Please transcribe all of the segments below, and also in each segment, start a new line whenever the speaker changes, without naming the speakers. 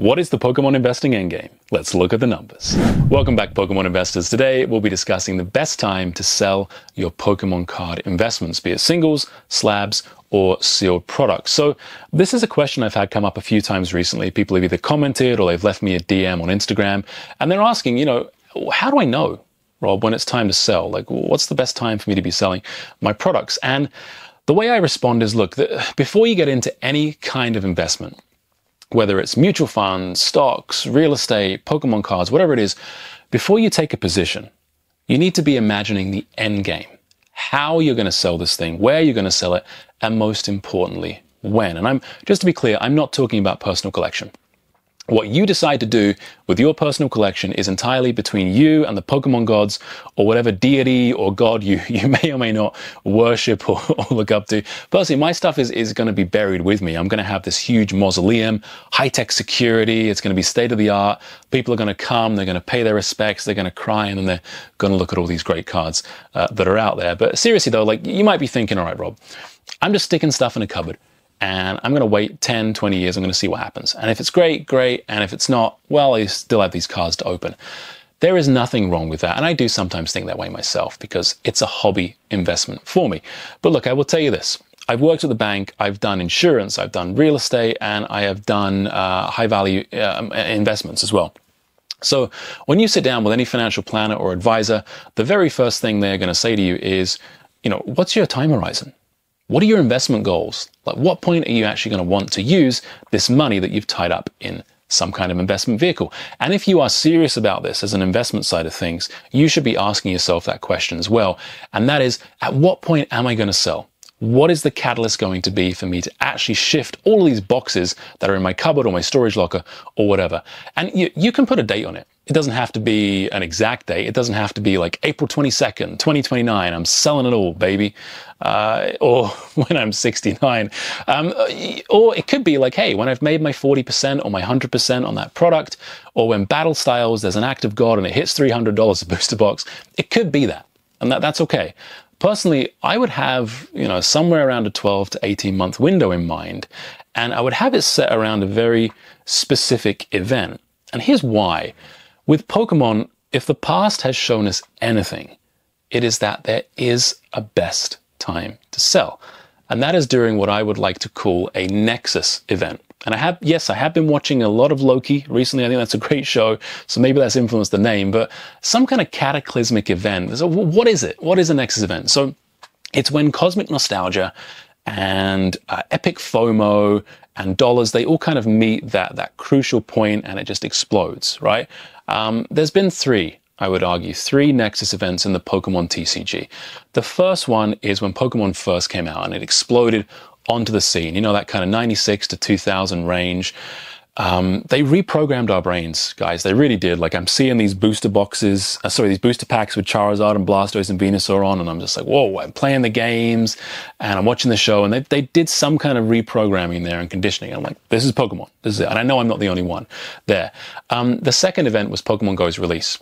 What is the Pokemon investing endgame? Let's look at the numbers. Welcome back, Pokemon investors. Today, we'll be discussing the best time to sell your Pokemon card investments, be it singles, slabs, or sealed products. So this is a question I've had come up a few times recently. People have either commented or they've left me a DM on Instagram, and they're asking, how do I know, Rob, when it's time to sell? Like, what's the best time for me to be selling my products? And the way I respond is, look, before you get into any kind of investment, whether it's mutual funds, stocks, real estate, Pokemon cards, whatever it is, before you take a position, you need to be imagining the end game, how you're going to sell this thing, where you're going to sell it, and most importantly, when. And just to be clear, I'm not talking about personal collection. What you decide to do with your personal collection is entirely between you and the Pokemon gods, or whatever deity or god you may or may not worship or look up to. Personally, my stuff is going to be buried with me. I'm going to have this huge mausoleum, high-tech security. It's going to be state-of-the-art. People are going to come, they're going to pay their respects, they're going to cry, and then they're going to look at all these great cards that are out there. But seriously though, like, you might be thinking, all right, Rob, I'm just sticking stuff in a cupboard, and I'm going to wait 10, 20 years. I'm going to see what happens. And if it's great, great. And if it's not, well, I still have these cards to open. There is nothing wrong with that. And I do sometimes think that way myself because it's a hobby investment for me. But look, I will tell you this. I've worked at the bank, I've done insurance, I've done real estate, and I have done high value investments as well. So when you sit down with any financial planner or advisor, the very first thing they're going to say to you is, what's your time horizon? What are your investment goals? Like, what point are you actually going to want to use this money that you've tied up in some kind of investment vehicle? And if you are serious about this as an investment side of things, you should be asking yourself that question as well. And that is, at what point am I going to sell? What is the catalyst going to be for me to actually shift all of these boxes that are in my cupboard or my storage locker or whatever? And you can put a date on it. It doesn't have to be an exact date. It doesn't have to be like April 22nd, 2029. I'm selling it all, baby. Or when I'm 69. Or it could be like, hey, when I've made my 40% or my 100% on that product, or when Battle Styles, there's an act of God and it hits $300 a booster box. It could be that. And that's okay. Personally, I would have, somewhere around a 12 to 18 month window in mind. And I would have it set around a very specific event. And here's why. With Pokemon, if the past has shown us anything, it is that there is a best time to sell. And that is during what I would like to call a Nexus event. And I have been watching a lot of Loki recently. I think that's a great show. So maybe that's influenced the name, but some kind of cataclysmic event. So what is it? What is a Nexus event? So it's when cosmic nostalgia and epic FOMO and dollars, they all kind of meet that crucial point and it just explodes, right? There's been three Nexus events in the Pokemon TCG. The first one is when Pokemon first came out and it exploded onto the scene, that kind of 96 to 2000 range. They reprogrammed our brains, guys. They really did. Like, I'm seeing these booster boxes, these booster packs with Charizard and Blastoise and Venusaur on, and I'm just like, whoa, I'm playing the games and I'm watching the show, and they did some kind of reprogramming there and conditioning. I'm like, this is Pokemon. This is it. And I know I'm not the only one there. The second event was Pokemon Go's release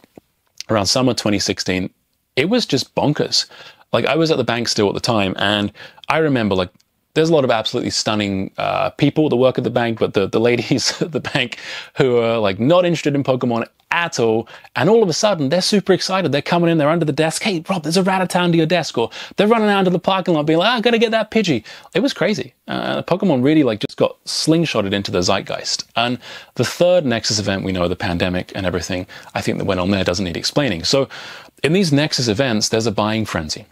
around summer 2016. It was just bonkers. Like, I was at the bank still at the time, and I remember, like, there's a lot of absolutely stunning people that work at the bank, but the ladies at the bank who are like not interested in Pokemon at all, and all of a sudden they're super excited. They're coming in, they're under the desk. Hey, Rob, there's a Rattata under your desk, or they're running out into the parking lot being like, I gotta get that Pidgey. It was crazy. Pokemon really just got slingshotted into the zeitgeist. And the third Nexus event, we know the pandemic and everything, I think that went on there doesn't need explaining. So in these Nexus events, there's a buying frenzy.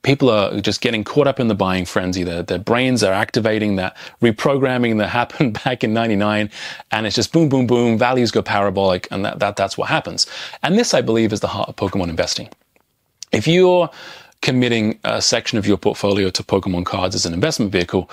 People are just getting caught up in the buying frenzy. Their brains are activating that reprogramming that happened back in 99, and it's just boom, boom, boom, values go parabolic, and that's what happens. And this, I believe, is the heart of Pokemon investing. If you're committing a section of your portfolio to Pokemon cards as an investment vehicle,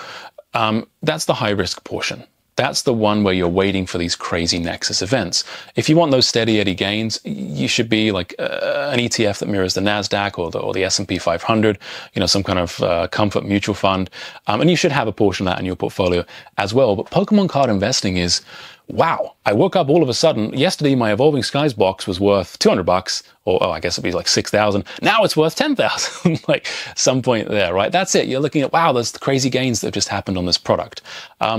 that's the high-risk portion. That's the one where you're waiting for these crazy Nexus events. If you want those steady Eddie gains, you should be like an ETF that mirrors the NASDAQ or the S&P 500, some kind of comfort mutual fund. And you should have a portion of that in your portfolio as well. But Pokemon card investing is wow, I woke up all of a sudden, yesterday my Evolving Skies box was worth $200, or I guess it'd be like 6,000. Now it's worth 10,000, like some point there, right? That's it. You're looking at, wow, there's the crazy gains that have just happened on this product.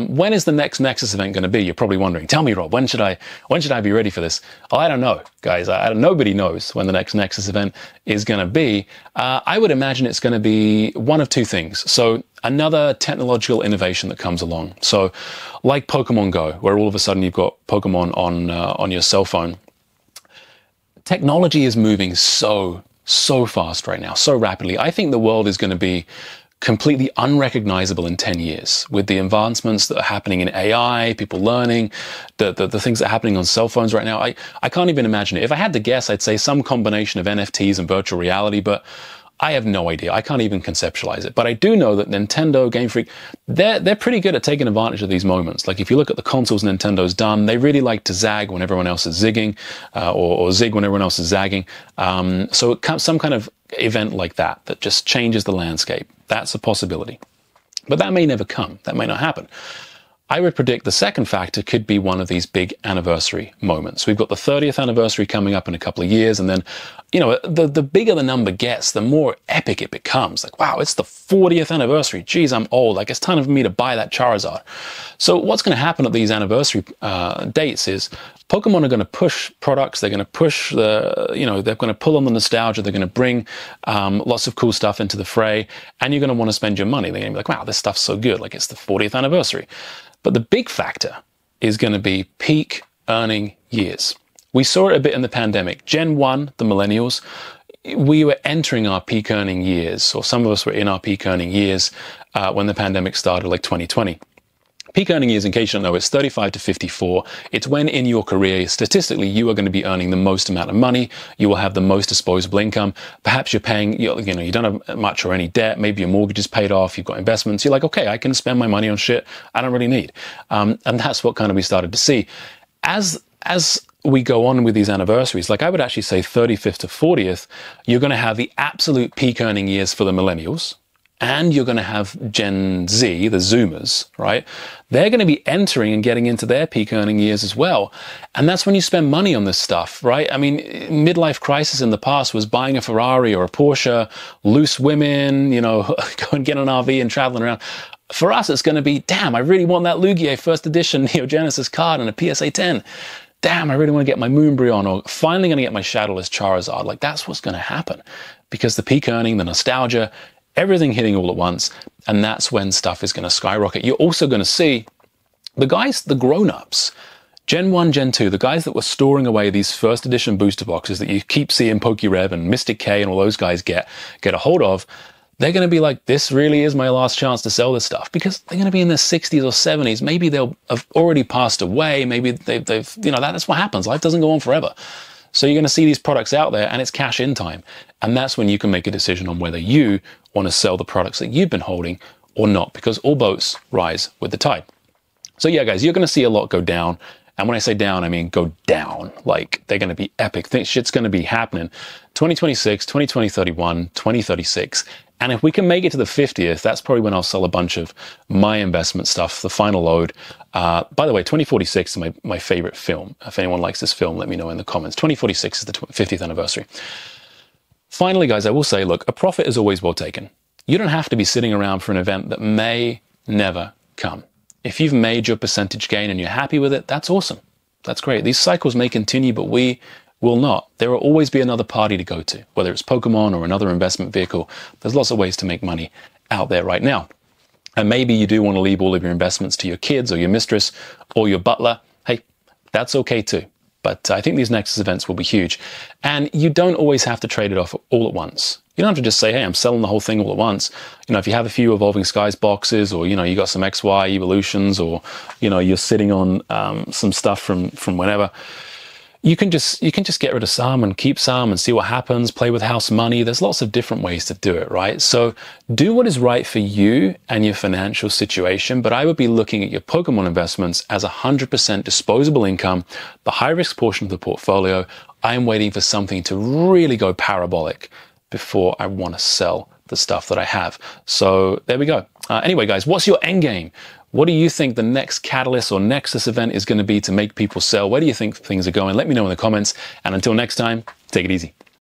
When is the next Nexus event going to be? You're probably wondering, tell me, Rob, when should I be ready for this? Oh, I don't know, guys. Nobody knows when the next Nexus event is going to be. I would imagine it's going to be one of two things. So another technological innovation that comes along. So like Pokemon Go, where all of a sudden you've got Pokemon on your cell phone. Technology is moving so fast right now, so rapidly. I think the world is going to be completely unrecognizable in 10 years with the advancements that are happening in AI, people learning, the things that are happening on cell phones right now. I can't even imagine it. If I had to guess, I'd say some combination of NFTs and virtual reality, but I have no idea. I can't even conceptualize it. But I do know that Nintendo, Game Freak, they're pretty good at taking advantage of these moments. Like if you look at the consoles Nintendo's done, they really like to zag when everyone else is zigging, or zig when everyone else is zagging. So some kind of event like that just changes the landscape. That's a possibility. But that may never come. That may not happen. I would predict the second factor could be one of these big anniversary moments. We've got the 30th anniversary coming up in a couple of years, and then, you know, the bigger the number gets, the more epic it becomes. Like, wow, it's the 40th anniversary. Geez, I'm old. Like, it's time for me to buy that Charizard. So what's going to happen at these anniversary dates is Pokemon are going to push products. They're going to push they're going to pull on the nostalgia. They're going to bring lots of cool stuff into the fray, and you're going to want to spend your money. They're going to be like, wow, this stuff's so good. Like, it's the 40th anniversary. But the big factor is going to be peak earning years. We saw it a bit in the pandemic. Gen 1, the millennials, we were entering our peak earning years, or some of us were in our peak earning years when the pandemic started, like 2020. Peak earning years, in case you don't know, it's 35 to 54. It's when in your career, statistically, you are going to be earning the most amount of money. You will have the most disposable income. Perhaps you're paying, you don't have much or any debt. Maybe your mortgage is paid off. You've got investments. You're like, okay, I can spend my money on shit I don't really need. And that's what kind of we started to see. As we go on with these anniversaries, like I would actually say 35th to 40th, you're going to have the absolute peak earning years for the millennials. And you're going to have Gen Z, the Zoomers, right? They're going to be entering and getting into their peak earning years as well. And that's when you spend money on this stuff, right? I mean, midlife crisis in the past was buying a Ferrari or a Porsche, loose women, go and get an RV and traveling around. For us, it's going to be, damn, I really want that Lugia first edition Neo Genesis card and a PSA 10. Damn, I really want to get my Moonbryon, or finally going to get my Shadowless Charizard. Like, that's what's going to happen. Because the peak earning, the nostalgia, everything hitting all at once, and that's when stuff is going to skyrocket. You're also going to see the guys, the grown-ups, Gen 1, Gen 2, the guys that were storing away these first edition booster boxes that you keep seeing PokeRev and Mystic K and all those guys get a hold of. They're going to be like, this really is my last chance to sell this stuff, because they're going to be in their 60s or 70s. Maybe they'll have already passed away. Maybe they've that's what happens. Life doesn't go on forever. So you're going to see these products out there, and it's cash in time. And that's when you can make a decision on whether you want to sell the products that you've been holding or not, because all boats rise with the tide. So yeah, guys, you're going to see a lot go down. And when I say down, I mean go down. Like, they're going to be epic. Shit's going to be happening 2026, 2031, 2036. And if we can make it to the 50th, that's probably when I'll sell a bunch of my investment stuff, the final load. By the way, 2046 is my favorite film. If anyone likes this film, let me know in the comments. 2046 is the 50th anniversary. Finally, guys, I will say, look, a profit is always well taken. You don't have to be sitting around for an event that may never come. If you've made your percentage gain and you're happy with it, that's awesome. That's great. These cycles may continue, but we will not. There will always be another party to go to, whether it's Pokemon or another investment vehicle. There's lots of ways to make money out there right now. And maybe you do want to leave all of your investments to your kids or your mistress or your butler. Hey, that's okay too. But I think these Nexus events will be huge. And you don't always have to trade it off all at once. You don't have to just say, hey, I'm selling the whole thing all at once. If you have a few Evolving Skies boxes, or, you got some XY evolutions, or, you're sitting on some stuff from whenever, you can just get rid of some and keep some and see what happens, play with house money. There's lots of different ways to do it, right? So do what is right for you and your financial situation, but I would be looking at your Pokemon investments as 100% disposable income, the high-risk portion of the portfolio. I'm waiting for something to really go parabolic before I want to sell the stuff that I have. So there we go. Anyway, guys, what's your end game? What do you think the next Catalyst or Nexus event is going to be to make people sell? Where do you think things are going? Let me know in the comments. And until next time, take it easy.